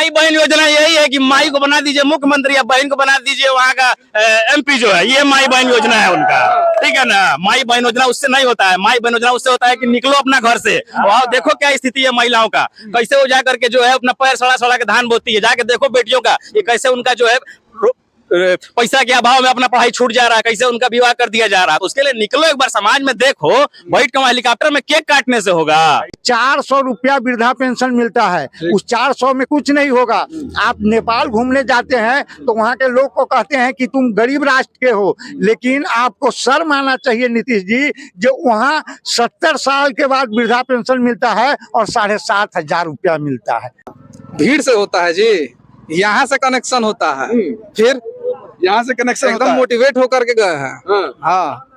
माई बहन योजना यही है कि माई को बना दीजिए मुख्यमंत्री या बहन को बना दीजिए वहाँ का MP जो है, ये माई बहन योजना है उनका। ठीक है ना, माई बहन योजना उससे नहीं होता है। माई बहन योजना उससे होता है कि निकलो अपना घर से, और देखो क्या स्थिति है महिलाओं का, कैसे वो जा करके जो है अपना पैर सड़ा सड़ा के धान बोती है। जाके देखो बेटियों का, ये कैसे उनका जो है पैसा के अभाव में अपना पढ़ाई छूट जा रहा है, कैसे उनका विवाह कर दिया जा रहा है। तो उसके लिए निकलो एक बार समाज में देखो, बैठ के हेलीकॉप्टर में केक काटने से होगा। 400 रुपया वृद्धा पेंशन मिलता है, उस 400 में कुछ नहीं होगा। आप नेपाल घूमने जाते हैं तो वहाँ के लोग को कहते हैं कि तुम गरीब राष्ट्र के हो, लेकिन आपको शर्म आना चाहिए नीतीश जी, जो वहाँ 70 साल के बाद वृद्धा पेंशन मिलता है और 7,500 रुपया मिलता है। भीड़ से होता है जी, यहाँ से कनेक्शन होता है, फिर यहाँ से कनेक्शन एकदम मोटिवेट होकर के गए हैं। हाँ,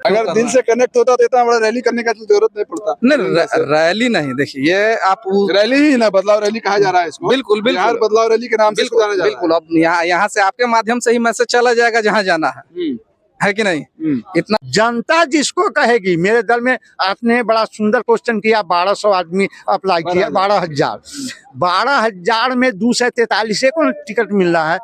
अगर दिल से कनेक्ट होता तो इतना बड़ा रैली करने का जरूरत नहीं पड़ता। नहीं रैली नहीं, देखिए ये आप रैली ही ना, बदलाव रैली कहा जा रहा है इसको। बिल्कुल बिहार बदलाव रैली के नाम से इसको जाना जा रहा है। बिल्कुल। अब यहाँ से आपके माध्यम से ही मैसेज चला जाएगा जहाँ जाना है कि नहीं। इतना जनता जिसको कहेगी, मेरे दल में आपने बड़ा सुंदर क्वेश्चन किया, 1200 आदमी अप्लाई किया, 12,000 में 243 को टिकट मिल रहा है।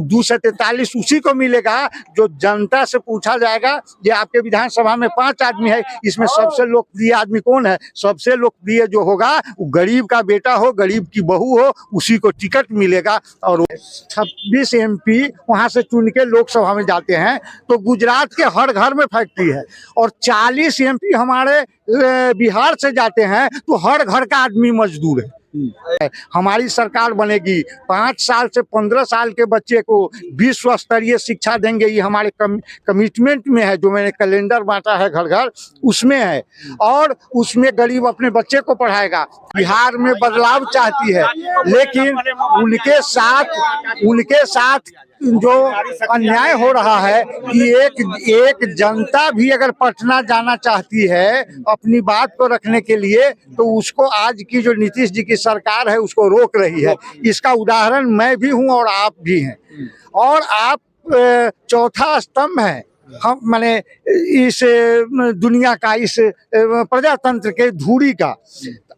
243 उसी को मिलेगा जो जनता से पूछा जाएगा। ये आपके विधानसभा में 5 आदमी है, इसमें सबसे लोकप्रिय आदमी कौन है? सबसे लोकप्रिय जो होगा वो गरीब का बेटा हो, गरीब की बहू हो, उसी को टिकट मिलेगा। और 26 MP वहां से चुन के लोकसभा में जाते हैं, तो गुजरात के हर घर में फैक्ट्री है। और 40 MP हमारे बिहार से जाते हैं, तो हर घर का आदमी मजदूर है। हमारी सरकार बनेगी, 5 साल से 15 साल के बच्चे को विश्व स्तरीय शिक्षा देंगे, ये हमारे कमिटमेंट में है। जो मैंने कैलेंडर बांटा है घर घर, उसमें है, और उसमें गरीब अपने बच्चे को पढ़ाएगा। बिहार में बदलाव चाहती है, लेकिन उनके साथ जो अन्याय हो रहा है कि एक जनता भी अगर पटना जाना चाहती है अपनी बात को रखने के लिए, तो उसको आज की जो नीतीश जी की सरकार है उसको रोक रही है। इसका उदाहरण मैं भी हूं और आप भी हैं। और आप चौथा स्तंभ है हम, माने इस दुनिया का, इस प्रजातंत्र के धुरी का।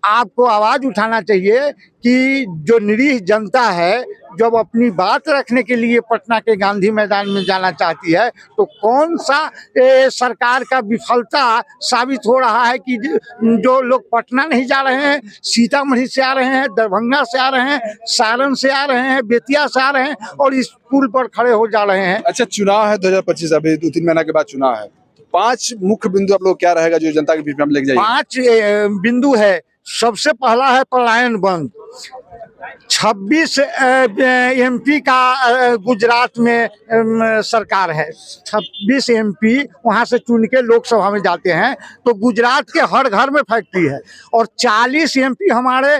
आपको आवाज उठाना चाहिए कि जो निरीह जनता है, जब अपनी बात रखने के लिए पटना के गांधी मैदान में जाना चाहती है, तो कौन सा सरकार का विफलता साबित हो रहा है कि जो लोग पटना नहीं जा रहे हैं, सीतामढ़ी से आ रहे हैं, दरभंगा से आ रहे हैं, सारण से आ रहे हैं, बेतिया से आ रहे हैं, और इस पुल पर खड़े हो जा रहे हैं। अच्छा, चुनाव है 2025, अभी 2-3 महीना के बाद चुनाव है। 5 मुख्य बिंदु आप लोग क्या रहेगा जो जनता के बीच में हम लेके जाएंगे? 5 बिंदु है। सबसे पहला है पलायन बंद। 26 MP का गुजरात में सरकार है, 26 MP वहां से चुन के लोकसभा में जाते हैं, तो गुजरात के हर घर में फैक्ट्री है। और 40 MP हमारे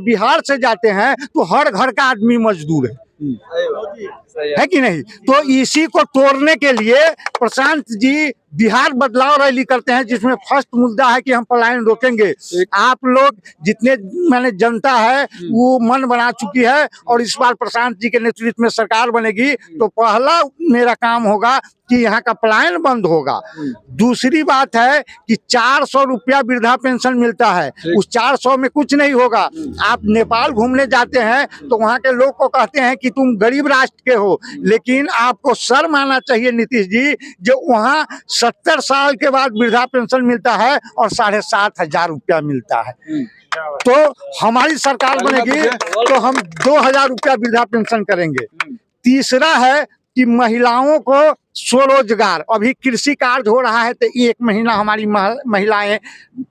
बिहार से जाते हैं, तो हर घर का आदमी मजदूर है कि नहीं। तो इसी को तोड़ने के लिए प्रशांत जी बिहार बदलाव रैली करते हैं, जिसमें फर्स्ट मुद्दा है कि हम पलायन रोकेंगे। आप लोग जितने मैंने जनता है वो मन बना चुकी है, और इस बार प्रशांत जी के नेतृत्व में सरकार बनेगी, तो पहला मेरा काम होगा कि यहाँ का पलायन बंद होगा। दूसरी बात है कि 400 रुपया वृद्धा पेंशन मिलता है, उस 400 में कुछ नहीं होगा। आप नेपाल घूमने जाते हैं तो वहाँ के लोग को कहते हैं कि तुम गरीब राष्ट्र के हो, लेकिन आपको शर्म आना चाहिए नीतीश जी, जो वहाँ 70 साल के बाद वृद्धा पेंशन मिलता है और 7,500 रुपया मिलता है। तो हमारी सरकार बनेगी तो हम 2,000 रुपया वृद्धा पेंशन करेंगे। तीसरा है कि महिलाओं को स्वरोजगार। अभी कृषि कार्य हो रहा है, तो 1 महीना हमारी महिलाएं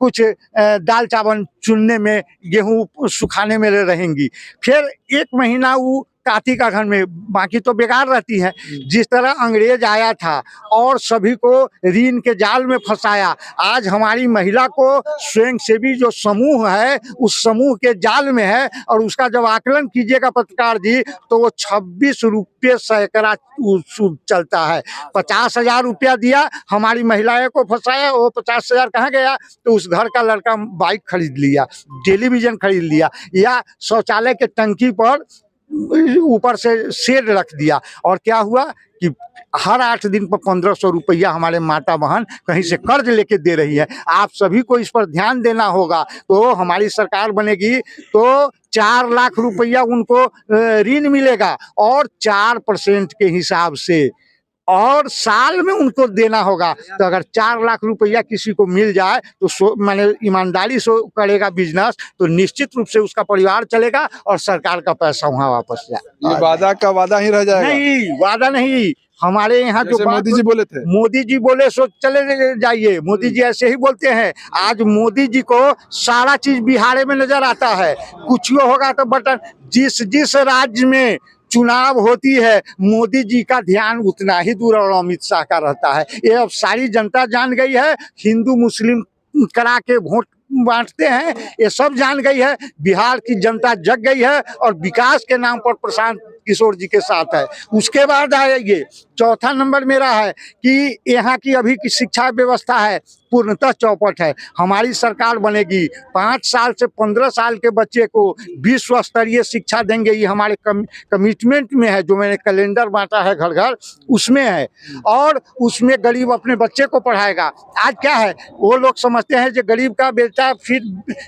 कुछ दाल चावल चुनने में, गेहूं सुखाने में रहेंगी, फिर 1 महीना वो काती का घर में, बाकी तो बेकार रहती है। जिस तरह अंग्रेज आया था और सभी को ऋण के जाल में फंसाया, आज हमारी महिला को स्वयंसेवी जो समूह है उस समूह के जाल में है। और उसका जब आकलन कीजिएगा पत्रकार जी, तो वो 26 रुपये सैकड़ा चलता है। 50,000 रुपया दिया, हमारी महिलाएं को फंसाया, वो 50,000 कहाँ गया? तो उस घर का लड़का बाइक खरीद लिया, टेलीविजन खरीद लिया, या शौचालय के टंकी पर ऊपर से शेड रख दिया और क्या हुआ कि हर 8 दिन पर 1500 रुपया हमारे माता बहन कहीं से कर्ज लेके दे रही है। आप सभी को इस पर ध्यान देना होगा। तो हमारी सरकार बनेगी तो 4 लाख रुपया उनको ऋण मिलेगा और 4% के हिसाब से, और साल में उनको देना होगा। तो अगर 4 लाख रुपया किसी को मिल जाए तो माने ईमानदारी से करेगा बिजनेस तो निश्चित रूप से उसका परिवार चलेगा और सरकार का पैसा वहाँ वापस जाए। ये वादा का वादा ही रह जाएगा। नहीं, वादा नहीं। हमारे यहाँ जो जैसे मोदी जी बोले थे, मोदी जी बोले सो चले जाइए। मोदी जी ऐसे ही बोलते हैं। आज मोदी जी को सारा चीज बिहार में नजर आता है। कुछ होगा तो बटन, जिस राज्य में चुनाव होती है मोदी जी का ध्यान उतना ही दूर और अमित शाह का रहता है। ये अब सारी जनता जान गई है। हिंदू मुस्लिम करा के वोट बांटते हैं, ये सब जान गई है। बिहार की जनता जग गई है और विकास के नाम पर प्रशांत किशोर जी के साथ है। उसके बाद आएंगे, चौथा नंबर मेरा है कि यहाँ की अभी की शिक्षा व्यवस्था है पूर्णतः चौपट है। हमारी सरकार बनेगी 5 साल से 15 साल के बच्चे को विश्व स्तरीय शिक्षा देंगे। ये हमारे कमिटमेंट में है, जो मैंने कैलेंडर बांटा है घर घर उसमें है। और उसमें गरीब अपने बच्चे को पढ़ाएगा। आज क्या है, वो लोग समझते हैं कि गरीब का बेटा फिर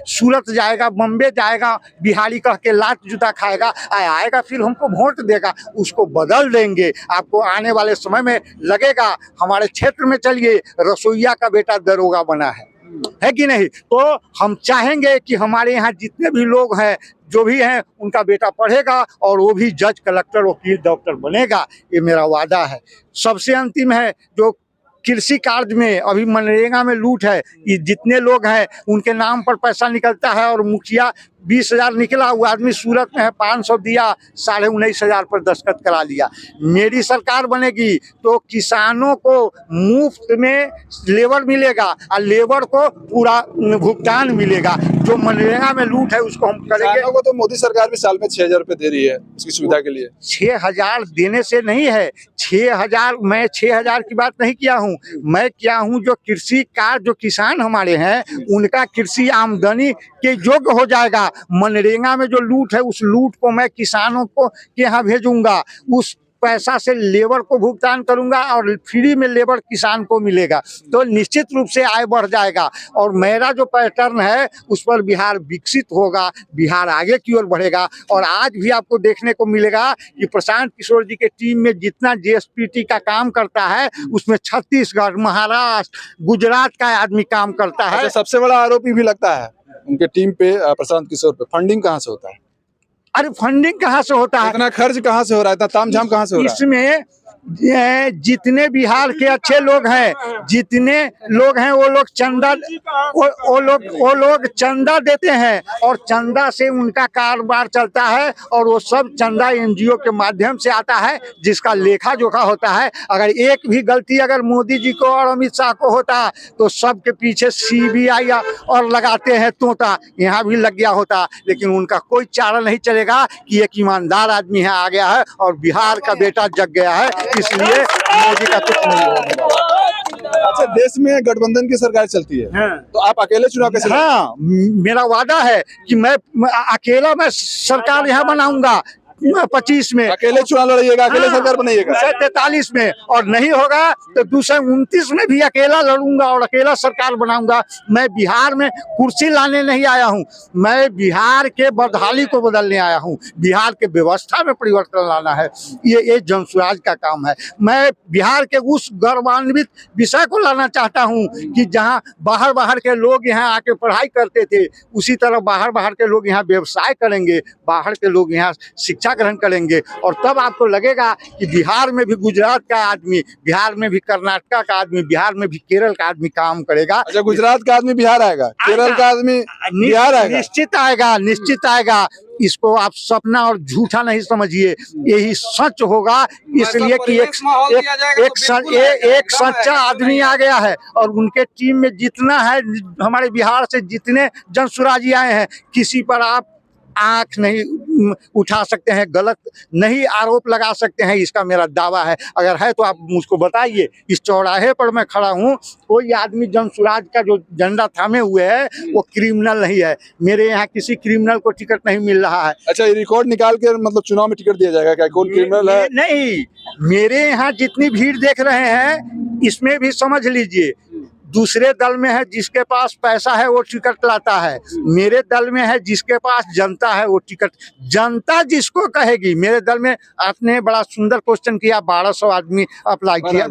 सूरत जाएगा, बम्बे जाएगा, बिहारी कह के लात जूता खाएगा, आएगा फिर हमको वोट देगा। उसको बदल देंगे। आपको आने वाले समय में लगेगा। हमारे क्षेत्र में चलिए, रसोईया का बेटा दरोगा बना है कि नहीं। तो हम चाहेंगे कि हमारे यहाँ जितने भी लोग हैं, जो भी हैं, उनका बेटा पढ़ेगा और वो भी जज, कलेक्टर, वकील, डॉक्टर बनेगा। ये मेरा वादा है। सबसे अंतिम है जो कृषि कार्य में अभी मनरेगा में लूट है। ये जितने लोग हैं उनके नाम पर पैसा निकलता है और मुखिया 20,000 निकला, वो आदमी सूरत में है 500 दिया, 19,500 पर दस्तखत करा लिया। मेरी सरकार बनेगी तो किसानों को मुफ्त में लेबर मिलेगा और लेबर को पूरा भुगतान मिलेगा। जो मनरेगा में लूट है उसको हम करेंगे। किसानों को तो मोदी सरकार भी साल में 6,000 रुपए दे रही है उसकी सुविधा के लिए। 6,000 देने से नहीं है। 6,000, मैं 6,000 की बात नहीं किया हूँ। मैं क्या हूँ, जो कृषि कार्य, जो किसान हमारे हैं उनका कृषि आमदनी के योग्य हो जाएगा। मनरेगा में जो लूट है उस लूट को मैं किसानों को के यहाँ भेजूंगा। उस पैसा से लेबर को भुगतान करूंगा और फ्री में लेबर किसान को मिलेगा। तो निश्चित रूप से आय बढ़ जाएगा। और मेरा जो पैटर्न है उस पर बिहार विकसित होगा, बिहार आगे की ओर बढ़ेगा। और आज भी आपको देखने को मिलेगा कि प्रशांत किशोर जी के टीम में जितना JSPT का काम करता है उसमें छत्तीसगढ़, महाराष्ट्र, गुजरात का आदमी काम करता है। अच्छा, सबसे बड़ा आरोपी भी लगता है उनके टीम पे, प्रशांत किशोर पे, फंडिंग कहाँ से होता है? अरे फंडिंग कहाँ से होता है? इतना खर्च कहाँ से हो रहा है? इतना तामझाम कहाँ से हो रहा है? इसमें जितने बिहार के अच्छे लोग हैं, जितने लोग हैं, वो लोग चंदा, वो लोग चंदा देते हैं और चंदा से उनका कारोबार चलता है। और वो सब चंदा NGO के माध्यम से आता है, जिसका लेखा जोखा होता है। अगर एक भी गलती अगर मोदी जी को और अमित शाह को होता तो सबके पीछे CBI और लगाते हैं तोता, यहाँ भी लग गया होता। लेकिन उनका कोई चारा नहीं चलेगा कि एक ईमानदार आदमी है आ गया है और बिहार का बेटा जग गया है, इसलिए मोदी का कुछ नहीं होगा। अच्छा, देश में गठबंधन की सरकार चलती है। हाँ। तो आप अकेले चुनाव कैसे लड़ेंगे? हाँ, मेरा वादा है कि मैं अकेला मैं सरकार यहाँ बनाऊंगा 25 में, अकेले चुनाव लड़िएगा, अकेले सरकार बनाइएगा। 43 में, और नहीं होगा तो 229 में भी अकेला लड़ूंगा और अकेला सरकार बनाऊंगा। मैं बिहार में कुर्सी लाने नहीं आया हूं, मैं बिहार के बदहाली को बदलने आया हूं। बिहार के व्यवस्था में परिवर्तन लाना है, ये जनसुराज का काम है। मैं बिहार के उस गौरवान्वित विषय को लाना चाहता हूं कि जहां बाहर के लोग यहाँ आके पढ़ाई करते थे, उसी तरह बाहर के लोग यहाँ व्यवसाय करेंगे, बाहर के लोग यहाँ शिक्षा ग्रहण करेंगे। और तब आपको लगेगा कि बिहार में भी गुजरात का आदमी, बिहार में भी कर्नाटक का आदमी, बिहार में भी केरल का आदमी काम करेगा। अच्छा, गुजरात का आदमी बिहार आएगा, केरल का आदमी बिहार आएगा? निश्चित आएगा, निश्चित आएगा। इसको आप सपना और झूठा नहीं समझिए, यही सच होगा। इसलिए कि एक सच्चा आदमी आ गया है और उनके टीम में जितना है, हमारे बिहार से जितने जनसुराजी आए हैं, किसी पर आप आंख नहीं उठा सकते हैं, गलत नहीं आरोप लगा सकते हैं, इसका मेरा दावा है। अगर है तो आप मुझको बताइए। इस चौराहे पर मैं खड़ा हूँ, कोई आदमी जनसुराज का जो झंडा थामे हुए है वो क्रिमिनल नहीं है। मेरे यहाँ किसी क्रिमिनल को टिकट नहीं मिल रहा है। अच्छा, ये रिकॉर्ड निकाल के मतलब चुनाव में टिकट दिया जाएगा क्या? कौन क्रिमिनल है? नहीं, मेरे यहाँ जितनी भीड़ देख रहे हैं इसमें भी समझ लीजिए, दूसरे दल में है जिसके पास पैसा है वो टिकट लाता है, मेरे दल में है जिसके पास जनता है वो टिकट, जनता जिसको कहेगी। मेरे दल में आपने बड़ा सुंदर क्वेश्चन किया, 1200 आदमी अप्लाई किया,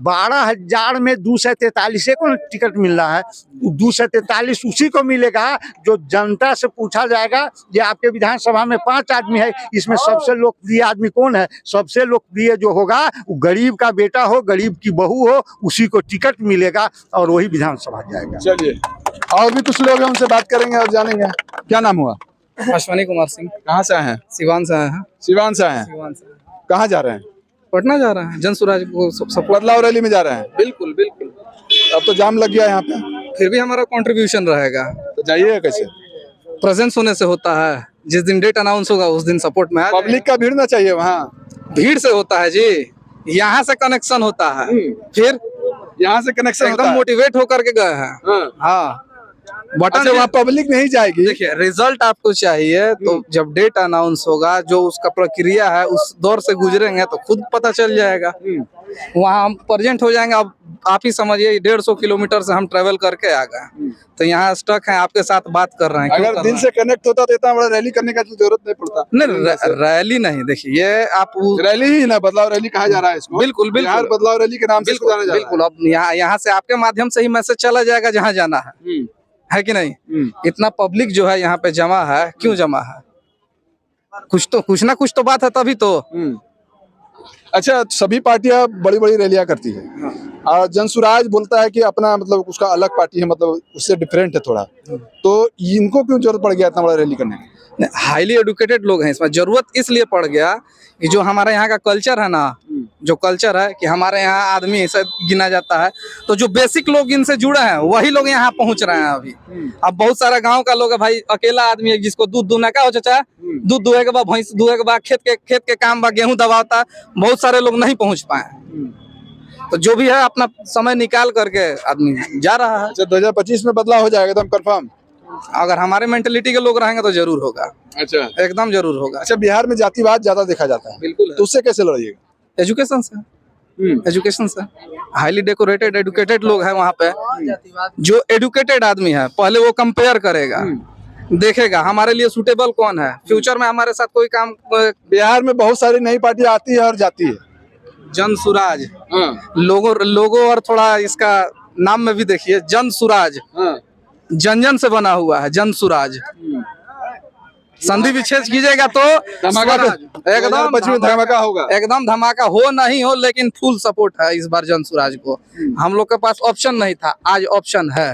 12,000 में 243 को टिकट मिल रहा है। 243 उसी को मिलेगा जो जनता से पूछा जाएगा। ये आपके विधानसभा में 5 आदमी है, इसमें सबसे लोकप्रिय आदमी कौन है? सबसे लोकप्रिय जो होगा वो गरीब का बेटा हो, गरीब की बहू हो, उसी को टिकट मिलेगा और वही विधानसभा जाएगा। चलिए, और भी कुछ लोग हैं, उनसे बात करेंगे और जानेंगे। क्या नाम हुआ? अश्वनी कुमार सिंह। कहाँ से आए हैं? सिवान से आए हैं। सिवान से आए हैं। सिवान से कहाँ जा रहे हैं? पटना जा रहे हैं, जनसुराज को सपोर्ट। बदलाव रैली में जा रहे हैं। बिल्कुल बिल्कुल, अब तो जाम लग गया यहाँ पे, फिर भी हमारा कंट्रीब्यूशन रहेगा। तो जाइएगा कैसे? प्रेजेंस होने से होता है, जिस दिन डेट अनाउंस होगा उस दिन सपोर्ट में आ जाएंगे। पब्लिक का भीड़ ना चाहिए वहाँ। भीड़ से होता है जी, यहाँ से कनेक्शन होता है, फिर यहाँ से कनेक्शन होता एकदम है। मोटिवेट होकर के गए हैं। हाँ। हाँ, बटन अच्छा, वहाँ पब्लिक नहीं जाएगी। देखिए, रिजल्ट आपको चाहिए तो जब डेट अनाउंस होगा, जो उसका प्रक्रिया है उस दौर से गुजरेंगे तो खुद पता चल जाएगा। वहाँ हम प्रेजेंट हो जाएंगे। अब आप ही समझिए, 150 किलोमीटर से हम ट्रेवल करके आ गए, तो यहाँ स्टक हैं, आपके साथ बात कर रहे हैं। क्यों अगर कर दिल रहे से कनेक्ट होता तो इतना बड़ा रैली करने का तो जरूरत नहीं पड़ता। हैं? नहीं, रैली नहीं, देखिए ये आप रैली ही ना, बदलाव रैली कहा जा रहा है इसको। बिल्कुल बिल्कुल बिहार बदलाव रैली के नाम से इसको जाना जा रहा है। बिल्कुल। अब यहाँ से आपके माध्यम से ही मैसेज चला जाएगा जहाँ जाना है कि नहीं? इतना पब्लिक जो है यहाँ पे जमा है, क्यों जमा है? कुछ ना कुछ तो बात है, तभी तो। अच्छा, सभी पार्टियां बड़ी बड़ी रैलियां करती है और जनसुराज बोलता है कि अपना मतलब उसका अलग पार्टी है, मतलब उससे डिफरेंट है थोड़ा, तो इनको क्यों जरूरत पड़ गया इतना बड़ा रैली करने की? हाईली एडुकेटेड लोग हैं, इसमें जरूरत इसलिए पड़ गया कि जो हमारे यहाँ का कल्चर है ना, जो कल्चर है कि हमारे यहाँ आदमी ऐसा गिना जाता है, तो जो बेसिक लोग इनसे जुड़े हैं वही लोग यहाँ पहुँच रहे हैं अभी। अब बहुत सारा गांव का लोग है भाई, अकेला आदमी है जिसको दूध दूहना का हो चाचा, दूध दुहे के बाद भैंस दुहे के बाद खेत के काम बा, गेहूं दबाता, बहुत सारे लोग नहीं पहुँच पाए। तो जो भी है अपना समय निकाल करके आदमी जा रहा है। अच्छा, 2025 में बदलाव हो जाएगा एकदम कंफर्म? अगर हमारे मेंटेलिटी के लोग रहेंगे तो जरूर होगा। अच्छा, एकदम जरूर होगा। अच्छा, बिहार में जातिवाद ज्यादा देखा जाता है, बिल्कुल है। तो उससे कैसे लड़िएगा? एजुकेशन से, एजुकेशन से हाईली डेकोरेटेड एडुकेटेड लोग हैं वहाँ पे। जो एडुकेटेड आदमी है पहले वो कंपेयर करेगा, देखेगा हमारे लिए सुटेबल कौन है, फ्यूचर में हमारे साथ कोई काम। बिहार में बहुत सारी नई पार्टी आती है और जाती है। जनसुराज लोगो और थोड़ा इसका नाम में भी देखिए, जनसुराज जन जन से बना हुआ है। जनसुराज संधि विच्छेद कीजिएगा तो धमाका, एकदम 2025 में धमाका होगा। एकदम धमाका हो नहीं हो, लेकिन फुल सपोर्ट है इस बार जनसुराज को। हम लोग के पास ऑप्शन नहीं था, आज ऑप्शन है।